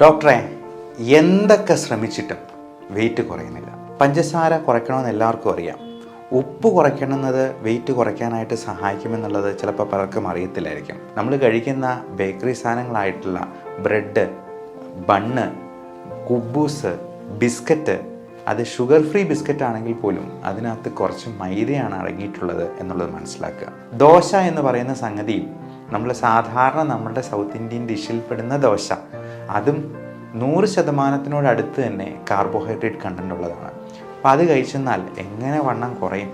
ഡോക്ടറെ, എന്തൊക്കെ ശ്രമിച്ചിട്ടും വെയിറ്റ് കുറയുന്നില്ല. പഞ്ചസാര കുറയ്ക്കണമെന്ന് എല്ലാവർക്കും അറിയാം. ഉപ്പ് കുറയ്ക്കണമെന്നത് വെയിറ്റ് കുറയ്ക്കാനായിട്ട് സഹായിക്കുമെന്നുള്ളത് ചിലപ്പോൾ പലർക്കും അറിയത്തില്ലായിരിക്കും. നമ്മൾ കഴിക്കുന്ന ബേക്കറി സാധനങ്ങളായിട്ടുള്ള ബ്രെഡ്, ബണ്ണ്, കുബൂസ്, ബിസ്ക്കറ്റ്, അത് ഷുഗർ ഫ്രീ ബിസ്ക്കറ്റ് ആണെങ്കിൽ പോലും അതിനകത്ത് കുറച്ച് മൈദയാണ് അടങ്ങിയിട്ടുള്ളത് എന്നുള്ളത് മനസ്സിലാക്കുക. ദോശ എന്ന് പറയുന്ന സംഗതിയും നമ്മൾ സാധാരണ നമ്മുടെ സൗത്ത് ഇന്ത്യൻ ഡിഷിൽ പെടുന്ന ദോശ, അതും 100% അടുത്ത് തന്നെ കാർബോഹൈഡ്രേറ്റ് കണ്ടൻ്റ് ഉള്ളതാണ്. അപ്പോൾ അത് കഴിച്ചെന്നാൽ എങ്ങനെ വണ്ണം കുറയും?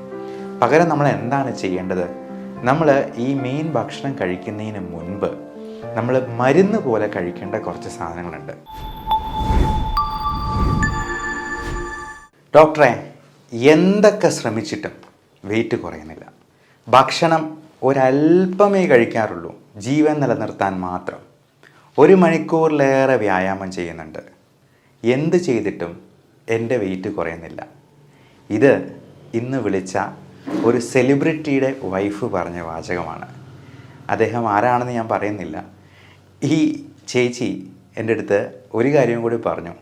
പകരം നമ്മൾ എന്താണ് ചെയ്യേണ്ടത്? നമ്മൾ ഈ മെയിൻ ഭക്ഷണം കഴിക്കുന്നതിന് മുൻപ് നമ്മൾ മരുന്ന് പോലെ കഴിക്കേണ്ട കുറച്ച് സാധനങ്ങളുണ്ട്. ഡോക്ടറെ, എന്തൊക്കെ ശ്രമിച്ചിട്ടും വെയിറ്റ് കുറയുന്നില്ല. ഭക്ഷണം ഒരല്പമേ കഴിക്കാറുള്ളൂ, ജീവൻ നിലനിർത്താൻ മാത്രം. 1 മണിക്കൂറിലേറെ വ്യായാമം ചെയ്യുന്നുണ്ട്. എന്ത് ചെയ്തിട്ടും എൻ്റെ വെയിറ്റ് കുറയുന്നില്ല. ഇത് ഇന്ന് വിളിച്ച ഒരു സെലിബ്രിറ്റിയുടെ വൈഫ് പറഞ്ഞ വാചകമാണ്. അദ്ദേഹം ആരാണെന്ന് ഞാൻ പറയുന്നില്ല. ഈ ചേച്ചി എൻ്റെ അടുത്ത് ഒരു കാര്യം കൂടി പറഞ്ഞു.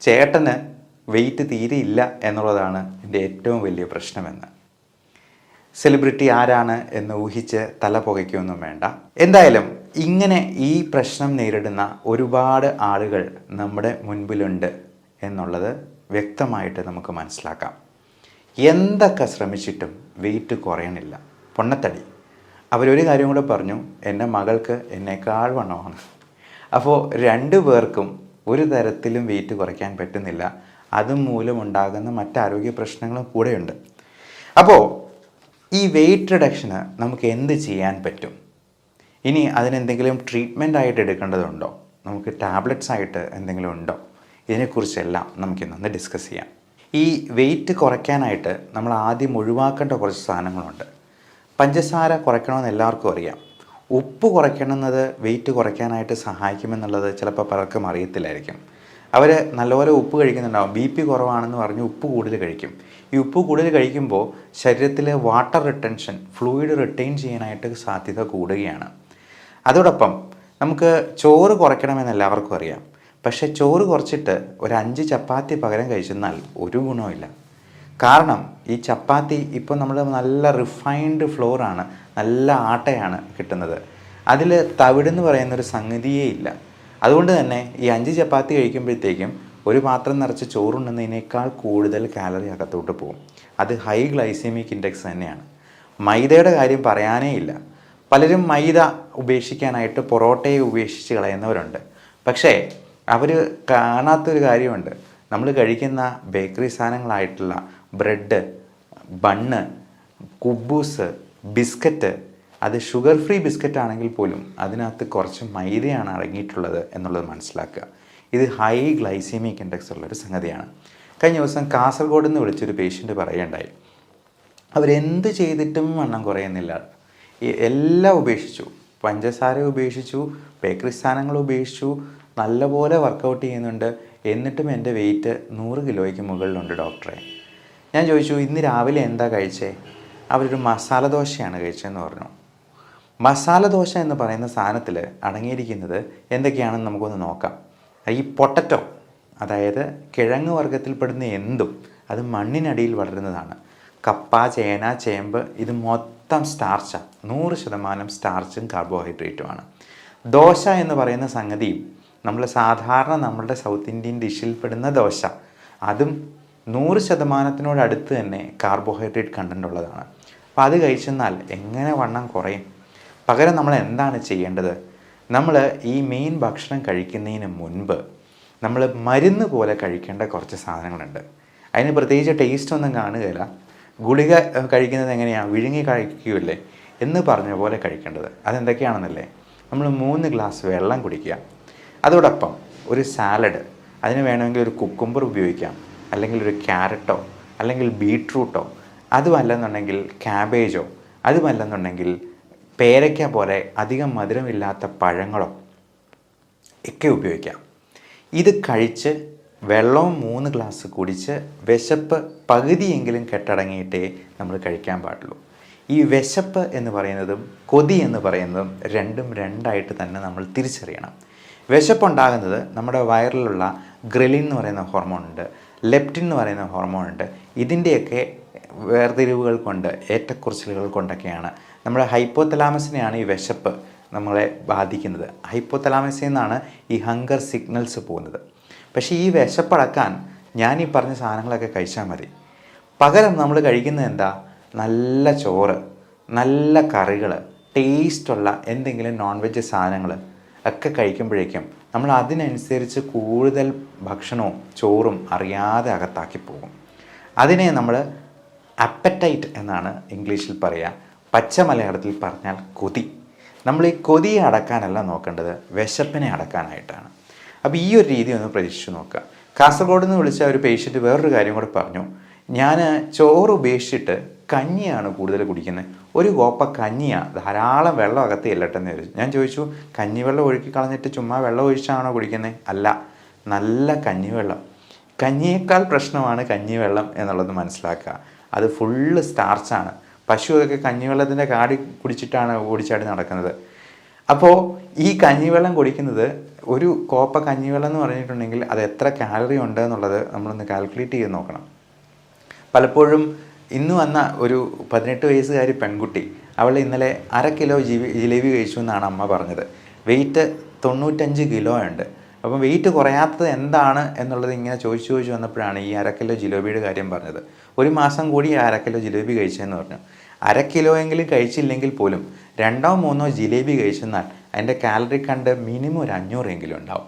ചേട്ടന് വെയിറ്റ് തീരെ ഇല്ല എന്നുള്ളതാണ് എൻ്റെ ഏറ്റവും വലിയ പ്രശ്നമെന്ന്. സെലിബ്രിറ്റി ആരാണ് എന്ന് ഊഹിച്ച് തല പുകയ്ക്കൊന്നും വേണ്ട. എന്തായാലും ഇങ്ങനെ ഈ പ്രശ്നം നേരിടുന്ന ഒരുപാട് ആളുകൾ നമ്മുടെ മുൻപിലുണ്ട് എന്നുള്ളത് വ്യക്തമായിട്ട് നമുക്ക് മനസ്സിലാക്കാം. എന്തൊക്കെ ശ്രമിച്ചിട്ടും വെയിറ്റ് കുറയണില്ല, പൊണ്ണത്തടി. അവരൊരു കാര്യം കൂടെ പറഞ്ഞു, എൻ്റെ മകൾക്ക് എന്നേക്കാൾ വണ്ണമാണ്. അപ്പോൾ 2 പേർക്കും ഒരു തരത്തിലും വെയിറ്റ് കുറയ്ക്കാൻ പറ്റുന്നില്ല. അതുമൂലമുണ്ടാകുന്ന മറ്റാരോഗ്യ പ്രശ്നങ്ങളും കൂടെയുണ്ട്. അപ്പോൾ ഈ വെയിറ്റ് റിഡക്ഷന് നമുക്ക് എന്ത് ചെയ്യാൻ പറ്റും? ഇനി അതിനെന്തെങ്കിലും ട്രീറ്റ്മെൻ്റ് ആയിട്ട് എടുക്കേണ്ടതുണ്ടോ? നമുക്ക് ടാബ്ലറ്റ്സ് ആയിട്ട് എന്തെങ്കിലും ഉണ്ടോ? ഇതിനെക്കുറിച്ചെല്ലാം നമുക്കിന്നൊന്ന് ഡിസ്കസ് ചെയ്യാം. ഈ വെയിറ്റ് കുറയ്ക്കാനായിട്ട് നമ്മൾ ആദ്യം ഒഴിവാക്കേണ്ട കുറച്ച് സാധനങ്ങളുണ്ട്. പഞ്ചസാര കുറയ്ക്കണമെന്ന് എല്ലാവർക്കും അറിയാം. ഉപ്പ് കുറയ്ക്കണമെന്നത് വെയിറ്റ് കുറയ്ക്കാനായിട്ട് സഹായിക്കുമെന്നുള്ളത് ചിലപ്പോൾ പലർക്കും അറിയത്തില്ലായിരിക്കും. അവർ നല്ലപോലെ ഉപ്പ് കഴിക്കുന്നുണ്ടാവും. BP കുറവാണെന്ന് പറഞ്ഞ് ഉപ്പ് കൂടുതൽ കഴിക്കും. ഈ ഉപ്പ് കൂടുതൽ കഴിക്കുമ്പോൾ ശരീരത്തിലെ വാട്ടർ റിട്ടൻഷൻ, ഫ്ലൂയിഡ് റിട്ടൈൻ ചെയ്യാനായിട്ട് സാധ്യത കൂടുകയാണ്. അതോടൊപ്പം നമുക്ക് ചോറ് കുറയ്ക്കണമെന്ന് എല്ലാവർക്കും അറിയാം. പക്ഷേ ചോറ് കുറച്ചിട്ട് ഒരു 5 ചപ്പാത്തി പകരം കഴിച്ചെന്നാൽ ഒരു ഗുണവുമില്ല. കാരണം ഈ ചപ്പാത്തി ഇപ്പോൾ നമ്മൾ നല്ല റിഫൈൻഡ് ഫ്ലോറാണ്, നല്ല ആട്ടയാണ് കിട്ടുന്നത്. അതിൽ തവിടെന്ന് പറയുന്നൊരു സംഗതിയേ ഇല്ല. അതുകൊണ്ട് തന്നെ ഈ 5 ചപ്പാത്തി കഴിക്കുമ്പോഴത്തേക്കും ഒരു പാത്രം നിറച്ച് ചോറുണ്ടെന്നതിനേക്കാൾ കൂടുതൽ കാലറി അകത്തോട്ട് പോകും. അത് ഹൈ ഗ്ലൈസെമിക് ഇൻഡെക്സ് തന്നെയാണ്. മൈദയുടെ കാര്യം പറയാനേ ഇല്ല. പലരും മൈദ ഉപേക്ഷിക്കാനായിട്ട് പൊറോട്ടയെ ഉപേക്ഷിച്ച് കളയുന്നവരുണ്ട്. പക്ഷേ അവർ കാണാത്തൊരു കാര്യമുണ്ട്. നമ്മൾ കഴിക്കുന്ന ബേക്കറി സാധനങ്ങളായിട്ടുള്ള ബ്രെഡ്, ബണ്ണ്, കുബൂസ്, ബിസ്ക്കറ്റ്, അത് ഷുഗർ ഫ്രീ ബിസ്ക്കറ്റ് ആണെങ്കിൽ പോലും അതിനകത്ത് കുറച്ച് മൈദയാണ് അടങ്ങിയിട്ടുള്ളത് എന്നുള്ളത് മനസ്സിലാക്കുക. ഇത് ഹൈ ഗ്ലൈസെമിക് ഇൻഡെക്സ് ഉള്ളൊരു സംഗതിയാണ്. കഴിഞ്ഞ ദിവസം കാസർഗോഡ് നിന്ന് വിളിച്ചൊരു പേഷ്യൻ്റ് പറയുകയുണ്ടായി. അവരെന്ത് ചെയ്തിട്ടും വണ്ണം കുറയുന്നില്ല. എല്ലാം ഉപേക്ഷിച്ചു, പഞ്ചസാര ഉപേക്ഷിച്ചു, ബേക്കറി സാധനങ്ങൾ ഉപേക്ഷിച്ചു, നല്ലപോലെ വർക്കൗട്ട് ചെയ്യുന്നുണ്ട്, എന്നിട്ടും എൻ്റെ വെയിറ്റ് 100 കിലോയ്ക്ക് മുകളിലുണ്ട് ഡോക്ടറെ. ഞാൻ ചോദിച്ചു, ഇന്ന് രാവിലെ എന്താ കഴിച്ചേ? അവരൊരു മസാല ദോശയാണ് കഴിച്ചതെന്ന് പറഞ്ഞു. മസാല ദോശ എന്ന് പറയുന്ന സാധനത്തിൽ അടങ്ങിയിരിക്കുന്നത് എന്തൊക്കെയാണെന്ന് നമുക്കൊന്ന് നോക്കാം. ഈ പൊട്ടറ്റോ, അതായത് കിഴങ്ങ് വർഗ്ഗത്തിൽപ്പെടുന്ന എന്തും അത് മണ്ണിനടിയിൽ വളരുന്നതാണ്. കപ്പ, ചേന, ചേമ്പ്, ഇത് മൊത്തം സ്റ്റാർച്ചാണ്. 100% സ്റ്റാർച്ചും കാർബോഹൈഡ്രേറ്റുമാണ്. ദോശ എന്ന് പറയുന്ന സംഗതിയും നമ്മൾ സാധാരണ നമ്മുടെ സൗത്ത് ഇന്ത്യൻ ഡിഷിൽ പെടുന്ന ദോശ, അതും 100% അടുത്ത് തന്നെ കാർബോഹൈഡ്രേറ്റ് കണ്ടൻ്റ് ഉള്ളതാണ്. അപ്പോൾ അത് കഴിച്ചെന്നാൽ എങ്ങനെ വണ്ണം കുറയും? പകരം നമ്മൾ എന്താണ് ചെയ്യേണ്ടത്? നമ്മൾ ഈ മെയിൻ ഭക്ഷണം കഴിക്കുന്നതിന് മുൻപ് നമ്മൾ മരുന്ന് പോലെ കഴിക്കേണ്ട കുറച്ച് സാധനങ്ങളുണ്ട്. അതിന് പ്രത്യേകിച്ച് ടേസ്റ്റ് ഒന്നും കാണുകയില്ല. ഗുളിക കഴിക്കുന്നത് എങ്ങനെയാണ്? വിഴുങ്ങി കഴിക്കുകയല്ലേ എന്ന് പറഞ്ഞ പോലെ കഴിക്കേണ്ടത്. അതെന്തൊക്കെയാണെന്നല്ലേ? നമ്മൾ 3 ഗ്ലാസ് വെള്ളം കുടിക്കുക. അതോടൊപ്പം ഒരു സാലഡ്, അതിന് വേണമെങ്കിൽ ഒരു കുക്കുംബർ ഉപയോഗിക്കാം, അല്ലെങ്കിൽ ഒരു ക്യാരറ്റോ അല്ലെങ്കിൽ ബീട്രൂട്ടോ, അതുമല്ലെന്നുണ്ടെങ്കിൽ ക്യാബേജോ, അതുമല്ലെന്നുണ്ടെങ്കിൽ പേരയ്ക്ക പോലെ അധികം മധുരമില്ലാത്ത പഴങ്ങളോ ഒക്കെ ഉപയോഗിക്കാം. ഇത് കഴിച്ച് വെള്ളവും 3 ഗ്ലാസ് കുടിച്ച് വിശപ്പ് പകുതിയെങ്കിലും കെട്ടടങ്ങിയിട്ടേ നമ്മൾ കഴിക്കാൻ പാടുള്ളൂ. ഈ വിശപ്പ് എന്ന് പറയുന്നതും കൊതി എന്ന് പറയുന്നതും രണ്ടും രണ്ടായിട്ട് തന്നെ നമ്മൾ തിരിച്ചറിയണം. വിശപ്പുണ്ടാകുന്നത് നമ്മുടെ വയറിലുള്ള ഗ്രെലിൻ എന്ന് പറയുന്ന ഹോർമോൺ ഉണ്ട്, ലെപ്റ്റിൻ എന്ന് പറയുന്ന ഹോർമോൺ ഉണ്ട്. ഇതിൻ്റെയൊക്കെ വേർതിരിവുകൾ കൊണ്ട്, ഏറ്റക്കുറച്ചിലുകൾ കൊണ്ടൊക്കെയാണ് നമ്മുടെ ഹൈപ്പോതലാമസിനെയാണ് ഈ വിശപ്പ് നമ്മളെ ബാധിക്കുന്നത്. ഹൈപ്പോതലാമസിൽ നിന്നാണ് ഈ ഹങ്കർ സിഗ്നൽസ് പോകുന്നത്. പക്ഷേ ഈ വിശപ്പടക്കാൻ ഞാൻ ഈ പറഞ്ഞ സാധനങ്ങളൊക്കെ കഴിച്ചാൽ മതി. പകരം നമ്മൾ കഴിക്കുന്നത് എന്താ? നല്ല ചോറ്, നല്ല കറികൾ, ടേസ്റ്റുള്ള എന്തെങ്കിലും നോൺ വെജ് സാധനങ്ങൾ ഒക്കെ കഴിക്കുമ്പോഴേക്കും നമ്മൾ അതിനനുസരിച്ച് കൂടുതൽ ഭക്ഷണവും ചോറും അറിയാതെ അകത്താക്കി പോകും. അതിനെ നമ്മൾ അപ്പറ്റൈറ്റ് എന്നാണ് ഇംഗ്ലീഷിൽ പറയുക. പച്ച മലയാളത്തിൽ പറഞ്ഞാൽ കൊതി. നമ്മൾ ഈ കൊതിയെ അടക്കാനല്ല നോക്കേണ്ടത്, വിശപ്പിനെ അടക്കാനായിട്ടാണ്. അപ്പോൾ ഈ ഒരു രീതി ഒന്ന് പരീക്ഷിച്ച് നോക്കുക. കാസർഗോഡ് നിന്ന് വിളിച്ച ഒരു പേഷ്യൻറ്റ് വേറൊരു കാര്യം കൂടെ പറഞ്ഞു. ഞാൻ ചോറ് ഉപേക്ഷിച്ചിട്ട് കഞ്ഞിയാണ് കൂടുതൽ കുടിക്കുന്നത്. ഒരു കോപ്പ കഞ്ഞിയാണ്, ധാരാളം വെള്ളം അകത്ത് ചെല്ലട്ടെന്ന് ചോദിച്ചു. ഞാൻ ചോദിച്ചു, കഞ്ഞിവെള്ളം ഒഴുക്കി കളഞ്ഞിട്ട് ചുമ്മാ വെള്ളം ഒഴിച്ചാണോ കുടിക്കുന്നത്? അല്ല, നല്ല കഞ്ഞിവെള്ളം. കഞ്ഞിയേക്കാൾ പ്രശ്നമാണ് കഞ്ഞിവെള്ളം എന്നുള്ളത് മനസ്സിലാക്കുക. അത് ഫുള്ള് സ്റ്റാർച്ചാണ്. പശുവൊക്കെ കഞ്ഞിവെള്ളത്തിൻ്റെ കാടി കുടിച്ചിട്ടാണ് ഓടിച്ചാടി നടക്കുന്നത്. അപ്പോൾ ഈ കഞ്ഞിവെള്ളം കുടിക്കുന്നത്, ഒരു കോപ്പ കഞ്ഞിവെള്ളം എന്ന് പറഞ്ഞിട്ടുണ്ടെങ്കിൽ അത് എത്ര കാലറി ഉണ്ട് എന്നുള്ളത് നമ്മളൊന്ന് കാൽക്കുലേറ്റ് ചെയ്ത് നോക്കണം. പലപ്പോഴും ഇന്ന് വന്ന ഒരു 18 വയസ്സുകാരി പെൺകുട്ടി, അവൾ ഇന്നലെ 1/2 കിലോ ജിലേബി കഴിച്ചു എന്നാണ് അമ്മ പറഞ്ഞത്. വെയിറ്റ് 95 കിലോ ഉണ്ട്. അപ്പം വെയിറ്റ് കുറയാത്തത് എന്താണ് എന്നുള്ളത് ഇങ്ങനെ ചോദിച്ചു വന്നപ്പോഴാണ് ഈ 1/2 കിലോ ജിലേബിയുടെ കാര്യം പറഞ്ഞത്. ഒരു മാസം കൂടി 1/2 കിലോ ജിലേബി കഴിച്ചതെന്ന് പറഞ്ഞു. 1/2 കിലോ എങ്കിലും കഴിച്ചില്ലെങ്കിൽ പോലും 2-3 ജിലേബി കഴിച്ചെന്നാൽ അതിൻ്റെ കാലറി കണ്ട് മിനിമം ഒരു 500 എങ്കിലും ഉണ്ടാവും.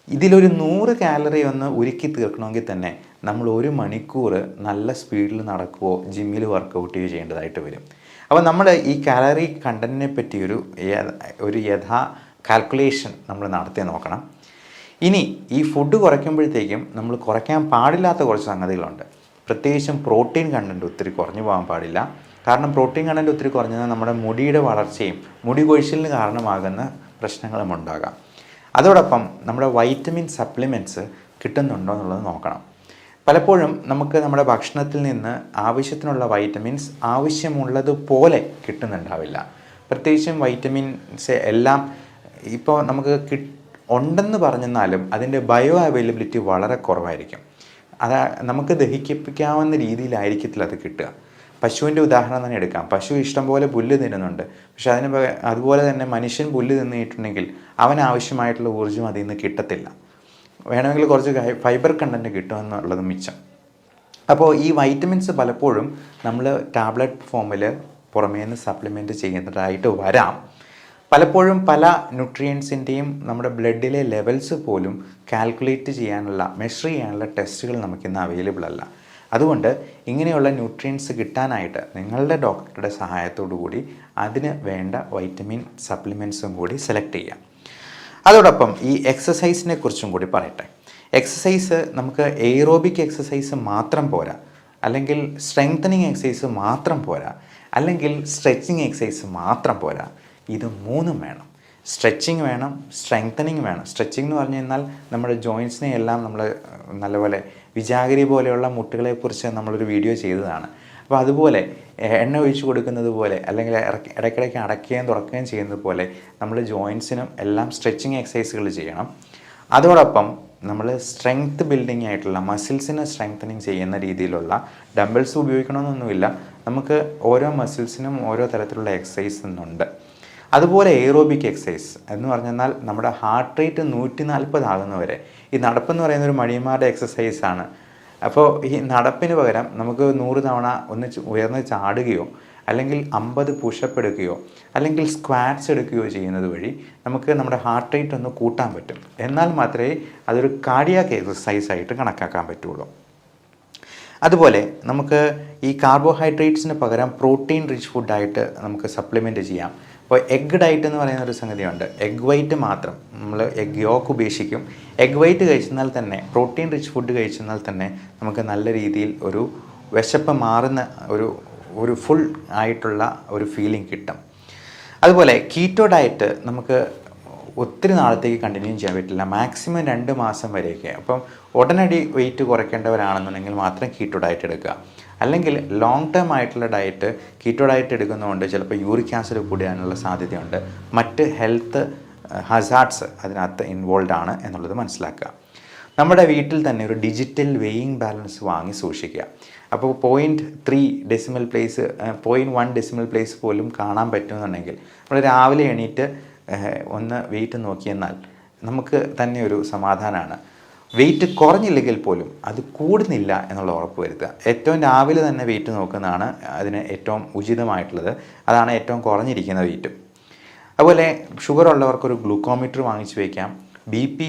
ഇതിലൊരു 100 കാലറി ഒന്ന് ഉരുക്കി തീർക്കണമെങ്കിൽ തന്നെ നമ്മൾ 1 മണിക്കൂർ നല്ല സ്പീഡിൽ നടക്കുകയോ ജിമ്മിൽ വർക്കൗട്ട് ചെയ്യുകയോ ചെയ്യേണ്ടതായിട്ട് വരും. അപ്പോൾ നമ്മൾ ഈ കാലറി കണ്ടൻറ്റിനെ പറ്റി ഒരു യഥാ കാൽക്കുലേഷൻ നമ്മൾ നടത്തി നോക്കണം. ഇനി ഈ ഫുഡ് കുറയ്ക്കുമ്പോഴത്തേക്കും നമ്മൾ കുറയ്ക്കാൻ പാടില്ലാത്ത കുറച്ച് സംഗതികളുണ്ട്. പ്രത്യേകിച്ചും പ്രോട്ടീൻ കണ്ടൻറ്റ് ഒത്തിരി കുറഞ്ഞു പോകാൻ പാടില്ല. കാരണം പ്രോട്ടീൻ കണ്ടൻറ്റ് ഒത്തിരി കുറഞ്ഞാൽ നമ്മുടെ മുടിയുടെ വളർച്ചയും മുടി കൊഴിച്ചിലിന് കാരണമാകുന്ന പ്രശ്നങ്ങളും ഉണ്ടാകാം. അതോടൊപ്പം നമ്മുടെ വൈറ്റമിൻ സപ്ലിമെൻറ്റ്സ് കിട്ടുന്നുണ്ടോ എന്നുള്ളത് നോക്കണം. പലപ്പോഴും നമുക്ക് നമ്മുടെ ഭക്ഷണത്തിൽ നിന്ന് ആവശ്യത്തിനുള്ള വൈറ്റമിൻസ് ആവശ്യമുള്ളതുപോലെ കിട്ടുന്നുണ്ടാവില്ല. പ്രത്യേകിച്ചും വൈറ്റമിൻസ് എല്ലാം ഇപ്പോൾ നമുക്ക് ഉണ്ടെന്ന് പറഞ്ഞെന്നാലും അതിൻ്റെ ബയോ അവൈലബിലിറ്റി വളരെ കുറവായിരിക്കും. നമുക്ക് ദഹിപ്പിക്കാവുന്ന രീതിയിലായിരിക്കത്തില്ല അത് കിട്ടുക. പശുവിൻ്റെ ഉദാഹരണം തന്നെ എടുക്കാം. പശു ഇഷ്ടംപോലെ പുല്ല് തിന്നുന്നുണ്ട്. പക്ഷെ അതുപോലെ തന്നെ മനുഷ്യൻ പുല്ല് തിന്നിട്ടുണ്ടെങ്കിൽ അവനാവശ്യമായിട്ടുള്ള ഊർജ്ജം അതിൽ നിന്ന് കിട്ടത്തില്ല. വേണമെങ്കിൽ കുറച്ച് ഫൈബർ കണ്ടൻറ്റ് കിട്ടുമെന്നുള്ളത് മിച്ചം. അപ്പോൾ ഈ വൈറ്റമിൻസ് പലപ്പോഴും നമ്മൾ ടാബ്ലറ്റ് ഫോമിൽ പുറമേ നിന്ന് സപ്ലിമെൻറ്റ് ചെയ്യുന്നതായിട്ട് വരാം. പലപ്പോഴും പല ന്യൂട്രിയൻസിൻ്റെയും നമ്മുടെ ബ്ലഡിലെ ലെവൽസ് പോലും കാൽക്കുലേറ്റ് ചെയ്യാനുള്ള, മെഷർ ചെയ്യാനുള്ള ടെസ്റ്റുകൾ നമുക്കിന്ന് അവൈലബിൾ അല്ല. അതുകൊണ്ട് ഇങ്ങനെയുള്ള ന്യൂട്രിയൻസ് കിട്ടാനായിട്ട് നിങ്ങളുടെ ഡോക്ടറുടെ സഹായത്തോടു കൂടി അതിന് വേണ്ട വൈറ്റമിൻ സപ്ലിമെൻറ്റ്സും കൂടി സെലക്ട് ചെയ്യാം. അതോടൊപ്പം ഈ എക്സസൈസിനെ കുറിച്ചും കൂടി പറയട്ടെ. എക്സസൈസ് നമുക്ക് എയ്റോബിക് എക്സസൈസ് മാത്രം പോരാ, അല്ലെങ്കിൽ സ്ട്രെങ്തനിങ് എക്സസൈസ് മാത്രം പോരാ, അല്ലെങ്കിൽ സ്ട്രെച്ചിങ് എക്സസൈസ് മാത്രം പോരാ. ഇത് 3ഉം വേണം. സ്ട്രെച്ചിങ് വേണം, സ്ട്രെങ്തനിങ് വേണം. സ്ട്രെച്ചിങ് എന്ന് പറഞ്ഞു കഴിഞ്ഞാൽ നമ്മുടെ ജോയിൻസിനെ എല്ലാം നമ്മൾ നല്ലപോലെ വിജാഗിരി പോലെയുള്ള മുട്ടുകളെക്കുറിച്ച് നമ്മളൊരു വീഡിയോ ചെയ്തതാണ്. അപ്പോൾ അതുപോലെ എണ്ണ ഒഴിച്ച് കൊടുക്കുന്നത് പോലെ, അല്ലെങ്കിൽ ഇടയ്ക്കിടയ്ക്ക് അടയ്ക്കുകയും തുറക്കുകയും ചെയ്യുന്നത് പോലെ നമ്മൾ ജോയിൻസിനും എല്ലാം സ്ട്രെച്ചിങ് എക്സസൈസുകൾ ചെയ്യണം. അതോടൊപ്പം നമ്മൾ സ്ട്രെങ്ത് ബിൽഡിംഗ് ആയിട്ടുള്ള മസിൽസിനെ സ്ട്രെങ്തനിങ് ചെയ്യുന്ന രീതിയിലുള്ള ഡംബിൾസ് ഉപയോഗിക്കണമെന്നൊന്നുമില്ല. നമുക്ക് ഓരോ മസിൽസിനും ഓരോ തരത്തിലുള്ള എക്സസൈസ് ഉണ്ട്. അതുപോലെ എയ്റോബിക് എക്സസൈസ് എന്ന് പറഞ്ഞാൽ നമ്മുടെ ഹാർട്ട് റേറ്റ് 140 ആകുന്നവരെ. ഈ നടപ്പെന്ന് പറയുന്ന ഒരു മടിയന്മാരുടെ എക്സസൈസാണ്. അപ്പോൾ ഈ നടപ്പിന് പകരം നമുക്ക് 100 തവണ ഒന്ന് ഉയർന്ന് ചാടുകയോ, അല്ലെങ്കിൽ 50 പുഷപ്പ് എടുക്കുകയോ, അല്ലെങ്കിൽ സ്ക്വാറ്റ്സ് എടുക്കുകയോ ചെയ്യുന്നത് വഴി നമുക്ക് നമ്മുടെ ഹാർട്ട് റേറ്റ് ഒന്ന് കൂട്ടാൻ പറ്റും. എന്നാൽ മാത്രമേ അതൊരു കാർഡിയാക് എക്സസൈസായിട്ട് കണക്കാക്കാൻ പറ്റുള്ളൂ. അതുപോലെ നമുക്ക് ഈ കാർബോഹൈഡ്രേറ്റ്സിന് പകരം പ്രോട്ടീൻ റിച്ച് ഫുഡായിട്ട് നമുക്ക് സപ്ലിമെൻറ്റ് ചെയ്യാം. അപ്പോൾ എഗ് ഡയറ്റ് എന്ന് പറയുന്ന ഒരു സംഗതിയുണ്ട്. എഗ് വൈറ്റ് മാത്രം, നമ്മൾ എഗ് യോക്ക് ഉപേക്ഷിക്കും. എഗ് വൈറ്റ് കഴിച്ചെന്നാൽ തന്നെ, പ്രോട്ടീൻ റിച്ച് ഫുഡ് കഴിച്ചെന്നാൽ തന്നെ നമുക്ക് നല്ല രീതിയിൽ ഒരു വിശപ്പ് മാറുന്ന ഒരു ഫുൾ ആയിട്ടുള്ള ഒരു ഫീലിംഗ് കിട്ടും. അതുപോലെ കീറ്റോ ഡയറ്റ് നമുക്ക് ഒത്തിരി നാളത്തേക്ക് കണ്ടിന്യൂ ചെയ്യാൻ പറ്റില്ല. മാക്സിമം 2 മാസം വരെയൊക്കെ. അപ്പം ഉടനടി വെയിറ്റ് കുറയ്ക്കേണ്ടവരാണെന്നുണ്ടെങ്കിൽ മാത്രം കീറ്റോ ഡയറ്റ് എടുക്കുക. അല്ലെങ്കിൽ ലോങ് ടേം ആയിട്ടുള്ള ഡയറ്റ്, കീറ്റോ ഡയറ്റ് എടുക്കുന്നതുകൊണ്ട് ചിലപ്പോൾ യൂറിക് ആസിഡ് കൂടാനുള്ള സാധ്യതയുണ്ട്. മറ്റ് ഹെൽത്ത് ഹസാർഡ്സ് അതിനകത്ത് ഇൻവോൾവ് ആണ് എന്നുള്ളത് മനസ്സിലാക്കുക. നമ്മുടെ വീട്ടിൽ തന്നെ ഒരു ഡിജിറ്റൽ വെയിങ് ബാലൻസ് വാങ്ങി സൂക്ഷിക്കുക. അപ്പോൾ 0.3 ഡെസിമൽ പ്ലേസ് 0.1 ഡെസിമൽ പ്ലേസ് പോലും കാണാൻ പറ്റുമെന്നുണ്ടെങ്കിൽ നമ്മൾ രാവിലെ എണീറ്റ് ഒന്ന് വെയിറ്റ് നോക്കിയെന്നാൽ നമുക്ക് തന്നെ ഒരു സമാധാനമാണ്. വെയിറ്റ് കുറഞ്ഞില്ലെങ്കിൽ പോലും അത് കൂടുന്നില്ല എന്നുള്ള ഉറപ്പ് വരുത്തുക. ഏറ്റവും രാവിലെ തന്നെ വെയിറ്റ് നോക്കുന്നതാണ് അതിന് ഏറ്റവും ഉചിതമായിട്ടുള്ളത്. അതാണ് ഏറ്റവും കുറഞ്ഞിരിക്കുന്ന വെയിറ്റും. അതുപോലെ ഷുഗർ ഉള്ളവർക്കൊരു ഗ്ലൂക്കോമീറ്റർ വാങ്ങിച്ചു വയ്ക്കാം. BP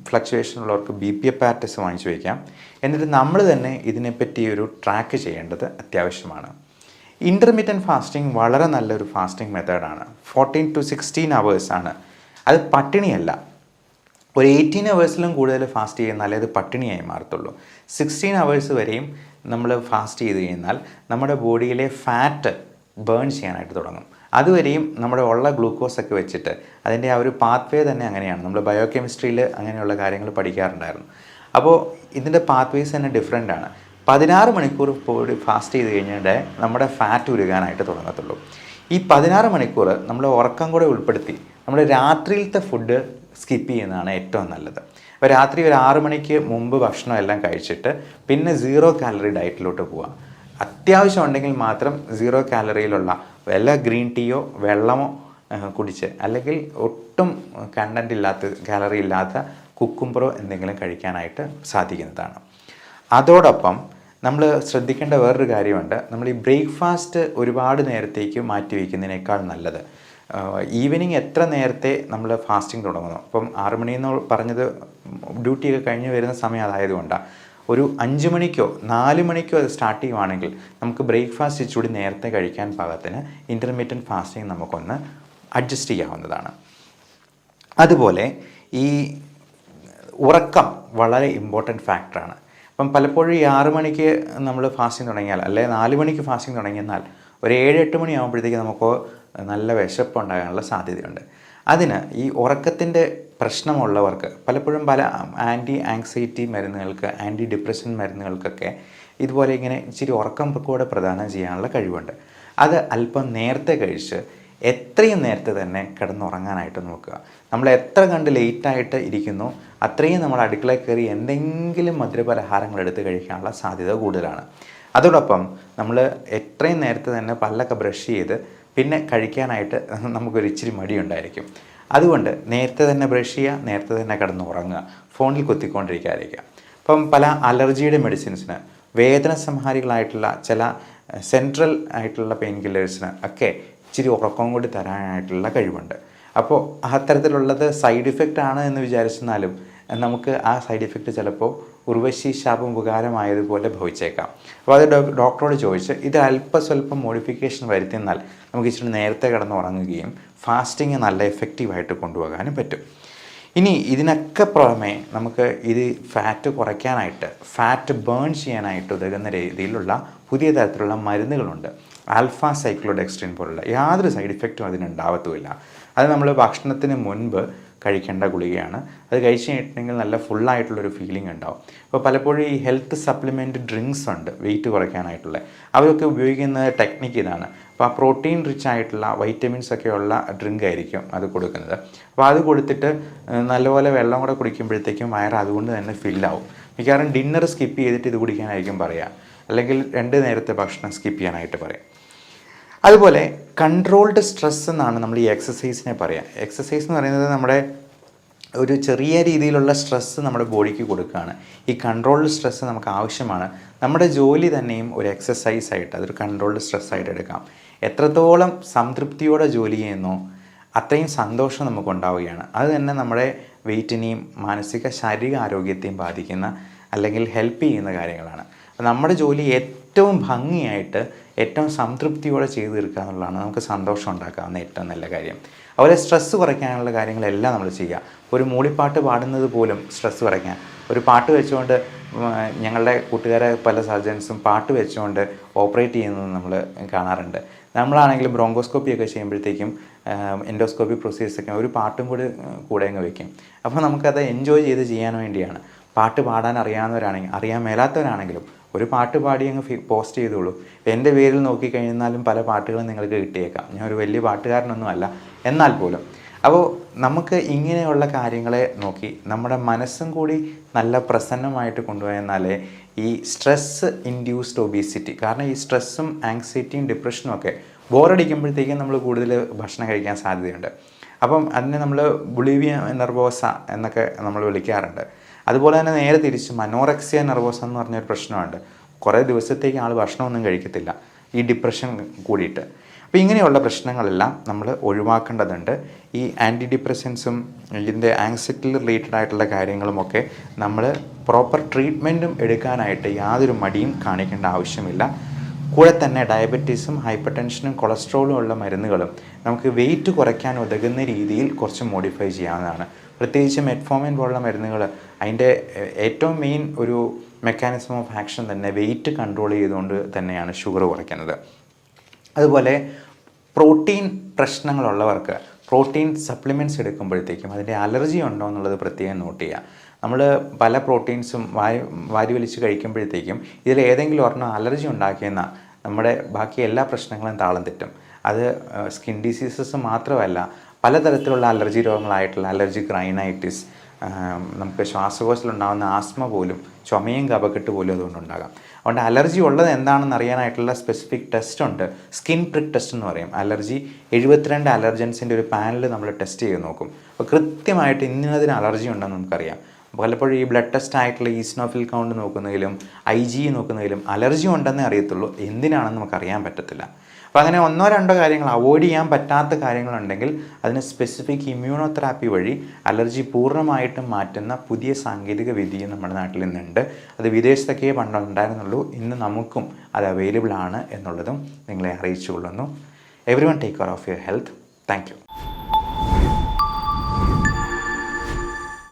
ഫ്ലക്ച്വേഷൻ ഉള്ളവർക്ക് BP അപ്പാരറ്റസ് വാങ്ങിച്ചു വയ്ക്കാം. എന്നിട്ട് നമ്മൾ തന്നെ ഇതിനെപ്പറ്റി ഒരു ട്രാക്ക് ചെയ്യേണ്ടത് അത്യാവശ്യമാണ്. ഇൻ്റർമീഡിയറ്റ് ഫാസ്റ്റിംഗ് വളരെ നല്ലൊരു ഫാസ്റ്റിംഗ് മെത്തേഡാണ്. 14 to 16 hours ആണ്. അത് പട്ടിണിയല്ല. ഒരു 18 hours കൂടുതൽ ഫാസ്റ്റ് ചെയ്യുന്നാലേ അത് പട്ടിണിയായി മാറത്തുള്ളൂ. 16 hours വരെയും നമ്മൾ ഫാസ്റ്റ് ചെയ്ത് കഴിഞ്ഞാൽ നമ്മുടെ ബോഡിയിലെ ഫാറ്റ് ബേൺ ചെയ്യാനായിട്ട് തുടങ്ങും. അതുവരെയും നമ്മുടെ ഉള്ള ഗ്ലൂക്കോസൊക്കെ വെച്ചിട്ട് അതിൻ്റെ ആ ഒരു പാത്വേ തന്നെ അങ്ങനെയാണ്. നമ്മൾ ബയോകെമിസ്ട്രിയിൽ അങ്ങനെയുള്ള കാര്യങ്ങൾ പഠിക്കാറുണ്ടായിരുന്നു. അപ്പോൾ ഇതിൻ്റെ പാത്വേസ് തന്നെ ഡിഫറെൻ്റ് ആണ്. 16 മണിക്കൂർ ബോഡി ഫാസ്റ്റ് ചെയ്ത് കഴിഞ്ഞാൽ നമ്മുടെ ഫാറ്റ് ഉരുകാനായിട്ട് തുടങ്ങത്തുള്ളൂ. ഈ 16 മണിക്കൂർ നമ്മൾ ഉറക്കം കൂടെ ഉൾപ്പെടുത്തി നമ്മൾ രാത്രിയിലത്തെ ഫുഡ് സ്കിപ്പ് ചെയ്യുന്നതാണ് ഏറ്റവും നല്ലത്. അപ്പോൾ രാത്രി ഒരു 6 മണിക്ക് മുമ്പ് ഭക്ഷണം എല്ലാം കഴിച്ചിട്ട് പിന്നെ 0 കാലറി ഡയറ്റിലോട്ട് പോവുക. അത്യാവശ്യം ഉണ്ടെങ്കിൽ മാത്രം 0 കാലറിയിലുള്ള വല്ല ഗ്രീൻ ടീയോ വെള്ളമോ കുടിച്ച്, അല്ലെങ്കിൽ ഒട്ടും കണ്ടൻറ്റ് ഇല്ലാത്ത കാലറി ഇല്ലാത്ത കുക്കുംബറോ എന്തെങ്കിലും കഴിക്കാനായിട്ട് സാധിക്കുന്നതാണ്. അതോടൊപ്പം നമ്മൾ ശ്രദ്ധിക്കേണ്ട വേറൊരു കാര്യമുണ്ട്. നമ്മൾ ഈ ബ്രേക്ക്ഫാസ്റ്റ് ഒരുപാട് നേരത്തേക്ക് മാറ്റി വയ്ക്കുന്നതിനേക്കാൾ നല്ലത് ഈവനിങ് എത്ര നേരത്തെ നമ്മൾ ഫാസ്റ്റിംഗ് തുടങ്ങുന്നു. അപ്പം 6 മണിയെന്ന് പറഞ്ഞത് ഡ്യൂട്ടിയൊക്കെ കഴിഞ്ഞ് വരുന്ന സമയം അതായതുകൊണ്ടാണ്. ഒരു 5 മണിക്കോ 4 മണിക്കോ അത് സ്റ്റാർട്ട് ചെയ്യുവാണെങ്കിൽ നമുക്ക് ബ്രേക്ക്ഫാസ്റ്റ് ഇച്ചിരി നേരത്തെ കഴിക്കാൻ പാകത്തിന് ഇൻ്റർമീഡിയറ്റ് ഫാസ്റ്റിംഗ് നമുക്കൊന്ന് അഡ്ജസ്റ്റ് ചെയ്യാവുന്നതാണ്. അതുപോലെ ഈ ഉറക്കം വളരെ ഇമ്പോർട്ടൻറ്റ് ഫാക്ടറാണ്. അപ്പം പലപ്പോഴും ഈ 6 മണിക്ക് നമ്മൾ ഫാസ്റ്റിംഗ് തുടങ്ങിയാൽ, അല്ലെങ്കിൽ 4 മണിക്ക് ഫാസ്റ്റിംഗ് തുടങ്ങിയെന്നാൽ ഒരു 7-8 മണിയാകുമ്പോഴത്തേക്ക് നമുക്ക് നല്ല വിശപ്പുണ്ടാകാനുള്ള സാധ്യതയുണ്ട്. അതിന് ഈ ഉറക്കത്തിൻ്റെ പ്രശ്നമുള്ളവർക്ക് പലപ്പോഴും പല ആൻറ്റി ആങ്സൈറ്റി മരുന്നുകൾക്ക്, ആൻറ്റി ഡിപ്രഷൻ മരുന്നുകൾക്കൊക്കെ ഇതുപോലെ ഇങ്ങനെ ഇച്ചിരി ഉറക്കം കൂടെ പ്രദാനം ചെയ്യാനുള്ള കഴിവുണ്ട്. അത് അല്പം നേരത്തെ കഴിച്ച് എത്രയും നേരത്തെ തന്നെ കിടന്നുറങ്ങാനായിട്ട് നോക്കുക. നമ്മൾ എത്ര കണ്ട് ലേറ്റായിട്ട് ഇരിക്കുന്നു അത്രയും നമ്മൾ അടുക്കളയിൽ കയറി എന്തെങ്കിലും മധുരപലഹാരങ്ങൾ എടുത്ത് കഴിക്കാനുള്ള സാധ്യത കൂടുതലാണ്. അതോടൊപ്പം നമ്മൾ എത്രയും നേരത്തെ തന്നെ പല്ലൊക്കെ ബ്രഷ് ചെയ്ത് പിന്നെ കഴിക്കാനായിട്ട് നമുക്കൊരു ഇച്ചിരി മടിയുണ്ടായിരിക്കും. അതുകൊണ്ട് നേരത്തെ തന്നെ ബ്രഷ് ചെയ്യുക, നേരത്തെ തന്നെ കിടന്നുറങ്ങുക, ഫോണിൽ കുത്തിക്കൊണ്ടിരിക്കാതിരിക്കുക. അപ്പം പല അലർജിയുടെ മെഡിസിൻസിന്, വേദന സംഹാരികളായിട്ടുള്ള ചില സെൻട്രൽ ആയിട്ടുള്ള പെയിൻ കില്ലേഴ്സിന് ഒക്കെ ഇച്ചിരി ഉറക്കം കൂടി തരാനായിട്ടുള്ള കഴിവുണ്ട്. അപ്പോൾ അത്തരത്തിലുള്ളത് സൈഡ് ഇഫക്റ്റ് ആണ് എന്ന് വിചാരിച്ചെന്നാലും നമുക്ക് ആ സൈഡ് ഇഫക്റ്റ് ചിലപ്പോൾ ഉർവശി ശാപം ഉപകാരമായതുപോലെ ഭവിച്ചേക്കാം. അപ്പോൾ അത് ഡോക്ടറോട് ചോദിച്ച് ഇത് അല്പസ്വല്പം മോഡിഫിക്കേഷൻ വരുത്തിയെന്നാൽ നമുക്ക് ഇച്ചിരി നേരത്തെ കിടന്നുറങ്ങുകയും ഫാസ്റ്റിങ് നല്ല എഫക്റ്റീവായിട്ട് കൊണ്ടുപോകാനും പറ്റും. ഇനി ഇതിനൊക്കെ പുറമെ നമുക്ക് ഇത് ഫാറ്റ് കുറയ്ക്കാനായിട്ട്, ഫാറ്റ് ബേൺ ചെയ്യാനായിട്ട് ഉതകുന്ന രീതിയിലുള്ള പുതിയ തരത്തിലുള്ള മരുന്നുകളുണ്ട്. ആൽഫ സൈക്ലോഡെക്സ്ട്രിൻ പോലുള്ള യാതൊരു സൈഡ് ഇഫക്റ്റും അതിനുണ്ടാവത്തുമില്ല. അത് നമ്മൾ ഭക്ഷണത്തിന് മുൻപ് കഴിക്കേണ്ട ഗുളികയാണ്. അത് കഴിച്ച് കഴിഞ്ഞിട്ടുണ്ടെങ്കിൽ നല്ല ഫുള്ളായിട്ടുള്ളൊരു ഫീലിംഗ് ഉണ്ടാവും. അപ്പോൾ പലപ്പോഴും ഈ ഹെൽത്ത് സപ്ലിമെൻറ്റ് ഡ്രിങ്ക്സ് ഉണ്ട് വെയിറ്റ് കുറയ്ക്കാനായിട്ടുള്ള, അവരൊക്കെ ഉപയോഗിക്കുന്ന ടെക്നിക്ക് ഇതാണ്. അപ്പോൾ ആ പ്രോട്ടീൻ റിച്ച് ആയിട്ടുള്ള വൈറ്റമിൻസ് ഒക്കെ ഉള്ള ഡ്രിങ്ക് ആയിരിക്കും അത് കൊടുക്കുന്നത്. അപ്പോൾ അത് കൊടുത്തിട്ട് നല്ലപോലെ വെള്ളം കൂടെ കുടിക്കുമ്പോഴത്തേക്കും വയറ് അതുകൊണ്ട് തന്നെ ഫില്ലാവും. മിക്കവാറും ഡിന്നർ സ്കിപ്പ് ചെയ്തിട്ട് ഇത് കുടിക്കാനായിരിക്കും പറയുക, അല്ലെങ്കിൽ 2 നേരത്തെ ഭക്ഷണം സ്കിപ്പ് ചെയ്യാനായിട്ട് പറയാം. അതുപോലെ കൺട്രോൾഡ് സ്ട്രെസ് എന്നാണ് നമ്മൾ ഈ എക്സസൈസിനെ പറയുക. എക്സസൈസ് എന്ന് പറയുന്നത് നമ്മുടെ ഒരു ചെറിയ രീതിയിലുള്ള സ്ട്രെസ്സ് നമ്മുടെ ബോഡിക്ക് കൊടുക്കുകയാണ്. ഈ കൺട്രോൾഡ് സ്ട്രെസ്സ് നമുക്ക് ആവശ്യമാണ്. നമ്മുടെ ജോലി തന്നെയും ഒരു എക്സസൈസായിട്ട് അതൊരു കൺട്രോൾഡ് സ്ട്രെസ്സായിട്ട് എടുക്കാം. എത്രത്തോളം സംതൃപ്തിയോടെ ജോലി ചെയ്യുന്നോ അത്രയും സന്തോഷം നമുക്കുണ്ടാവുകയാണ്. അത് തന്നെ നമ്മുടെ വെയിറ്റിനെയും മാനസിക ശാരീരിക ആരോഗ്യത്തെയും ബാധിക്കുന്ന അല്ലെങ്കിൽ ഹെൽപ്പ് ചെയ്യുന്ന കാര്യങ്ങളാണ്. നമ്മുടെ ജോലി ഏറ്റവും ഭംഗിയായിട്ട് ഏറ്റവും സംതൃപ്തിയോടെ ചെയ്തു തീർക്കുക എന്നുള്ളതാണ് നമുക്ക് സന്തോഷം ഉണ്ടാക്കാവുന്ന ഏറ്റവും നല്ല കാര്യം. അതുപോലെ സ്ട്രെസ്സ് കുറയ്ക്കാനുള്ള കാര്യങ്ങളെല്ലാം നമ്മൾ ചെയ്യുക. ഒരു മൂളിപ്പാട്ട് പാടുന്നത് പോലും സ്ട്രെസ്സ് കുറയ്ക്കാൻ, ഒരു പാട്ട് വെച്ചുകൊണ്ട് ഞങ്ങളുടെ കൂട്ടുകാരെ പല സർജൻസും പാട്ട് വെച്ചുകൊണ്ട് ഓപ്പറേറ്റ് ചെയ്യുന്നത് നമ്മൾ കാണാറുണ്ട്. നമ്മളാണെങ്കിൽ ബ്രോങ്കോസ്കോപ്പി ഒക്കെ ചെയ്യുമ്പോഴത്തേക്കും എൻഡോസ്കോപ്പി പ്രൊസീജിയേഴ്സൊക്കെ ഒരു പാട്ടും കൂടെ അങ്ങ് വയ്ക്കും. അപ്പോൾ നമുക്കത് എൻജോയ് ചെയ്ത് ചെയ്യാൻ വേണ്ടിയാണ്. പാട്ട് പാടാൻ അറിയാവുന്നവരാണെങ്കിൽ, അറിയാൻ മേലാത്തവരാണെങ്കിലും ഒരു പാട്ട് പാടി അങ്ങ് പോസ്റ്റ് ചെയ്തോളൂ. എൻ്റെ പേരിൽ നോക്കിക്കഴിഞ്ഞാലും പല പാട്ടുകളും നിങ്ങൾക്ക് കിട്ടിയേക്കാം. ഞാൻ ഒരു വലിയ പാട്ടുകാരനൊന്നും അല്ല, എന്നാൽ പോലും അപ്പോൾ നമുക്ക് ഇങ്ങനെയുള്ള കാര്യങ്ങളെ നോക്കി നമ്മുടെ മനസ്സും കൂടി നല്ല പ്രസന്നമായിട്ട് കൊണ്ടുപോയെന്നാലേ ഈ സ്ട്രെസ്സ് ഇൻഡ്യൂസ്ഡ് ഒബീസിറ്റി, കാരണം ഈ സ്ട്രെസ്സും ആങ്സൈറ്റിയും ഡിപ്രഷനും ഒക്കെ ബോറടിക്കുമ്പോഴത്തേക്കും നമ്മൾ കൂടുതൽ ഭക്ഷണം കഴിക്കാൻ സാധ്യതയുണ്ട്. അപ്പം അതിനെ നമ്മൾ ബുളിവിയ നെർവോസ എന്നൊക്കെ നമ്മൾ വിളിക്കാറുണ്ട്. അതുപോലെ തന്നെ നേരെ തിരിച്ചും അനോറക്സിയ നെർവോസ എന്ന് പറഞ്ഞൊരു പ്രശ്നമുണ്ട്. കുറേ ദിവസത്തേക്ക് ആൾ ഭക്ഷണമൊന്നും കഴിക്കത്തില്ല ഈ ഡിപ്രഷൻ കൂടിയിട്ട്. അപ്പോൾ ഇങ്ങനെയുള്ള പ്രശ്നങ്ങളെല്ലാം നമ്മൾ ഒഴിവാക്കേണ്ടതുണ്ട്. ഈ ആൻറ്റി ഡിപ്രസൻസും ഇതിൻ്റെ ആങ്സൈറ്റി റിലേറ്റഡ് ആയിട്ടുള്ള കാര്യങ്ങളുമൊക്കെ നമ്മൾ പ്രോപ്പർ ട്രീറ്റ്മെൻറ്റും എടുക്കാനായിട്ട് യാതൊരു മടിയും കാണിക്കേണ്ട ആവശ്യമില്ല. കൂടെ തന്നെ ഡയബറ്റീസും ഹൈപ്പർ ടെൻഷനും കൊളസ്ട്രോളും ഉള്ള മരുന്നുകളും നമുക്ക് വെയിറ്റ് കുറയ്ക്കാൻ ഉതകുന്ന രീതിയിൽ കുറച്ച് മോഡിഫൈ ചെയ്യാവുന്നതാണ്. പ്രത്യേകിച്ച് മെറ്റ്ഫോമിൻ പോലുള്ള മരുന്നുകൾ അതിൻ്റെ ഏറ്റവും മെയിൻ ഒരു മെക്കാനിസം ഓഫ് ആക്ഷൻ തന്നെ വെയിറ്റ് കൺട്രോൾ ചെയ്തുകൊണ്ട് തന്നെയാണ് ഷുഗർ കുറയ്ക്കുന്നത്. അതുപോലെ പ്രോട്ടീൻ പ്രശ്നങ്ങളുള്ളവർക്ക് പ്രോട്ടീൻ സപ്ലിമെൻറ്റ്സ് എടുക്കുമ്പോഴത്തേക്കും അതിൻ്റെ അലർജി ഉണ്ടോ എന്നുള്ളത് പ്രത്യേകം നോട്ട് ചെയ്യുക. നമ്മൾ പല പ്രോട്ടീൻസും വാരി വലിച്ച് കഴിക്കുമ്പോഴത്തേക്കും ഇതിൽ ഏതെങ്കിലും ഒരെണ്ണം അലർജി ഉണ്ടാക്കിയെന്ന നമ്മുടെ ബാക്കി എല്ലാ പ്രശ്നങ്ങളും താളം തെറ്റും. അത് സ്കിൻ ഡിസീസസ് മാത്രമല്ല, പലതരത്തിലുള്ള അലർജി രോഗങ്ങളായിട്ടുള്ള അലർജിക് റൈനൈറ്റിസ്, നമുക്ക് ശ്വാസകോശത്തിലുണ്ടാകുന്ന ആസ്മ പോലും, ചുമയും കഫക്കെട്ട് പോലും അതുകൊണ്ടുണ്ടാകാം. അതുകൊണ്ട് അലർജി ഉള്ളത് എന്താണെന്ന് അറിയാനായിട്ടുള്ള സ്പെസിഫിക് ടെസ്റ്റ് ഉണ്ട്. സ്കിൻ പ്രിക്ക് ടെസ്റ്റ് എന്ന് പറയും. അലർജി 72 അലർജൻസിൻ്റെ ഒരു പാനൽ നമ്മൾ ടെസ്റ്റ് ചെയ്ത് നോക്കും. അപ്പോൾ കൃത്യമായിട്ട് ഇന്നതിന് അലർജി ഉണ്ടെന്ന് നമുക്കറിയാം. പലപ്പോഴും ഈ ബ്ലഡ് ടെസ്റ്റ് ആയിട്ടുള്ള ഈസ്നോഫിൽ കൗണ്ട് നോക്കുന്നതിലും IG നോക്കുന്നതിലും അലർജി ഉണ്ടെന്നേ അറിയത്തുള്ളൂ, എന്തിനാണെന്ന് നമുക്കറിയാൻ പറ്റത്തില്ല. അപ്പോൾ അങ്ങനെ 1-2 കാര്യങ്ങൾ അവോയ്ഡ് ചെയ്യാൻ പറ്റാത്ത കാര്യങ്ങളുണ്ടെങ്കിൽ അതിന് സ്പെസിഫിക് ഇമ്മ്യൂണോതെറാപ്പി വഴി അലർജി പൂർണ്ണമായിട്ടും മാറ്റുന്ന പുതിയ സാങ്കേതിക വിദ്യയും നമ്മുടെ നാട്ടിൽ നിന്നുണ്ട്. അത് വിദേശത്തൊക്കെ പണ്ടുണ്ടായിരുന്നുള്ളൂ, ഇന്ന് നമുക്കും അത് അവൈലബിൾ ആണ് എന്നുള്ളതും നിങ്ങളെ അറിയിച്ചു കൊള്ളുന്നു. Everyone take care of your health. Thank you.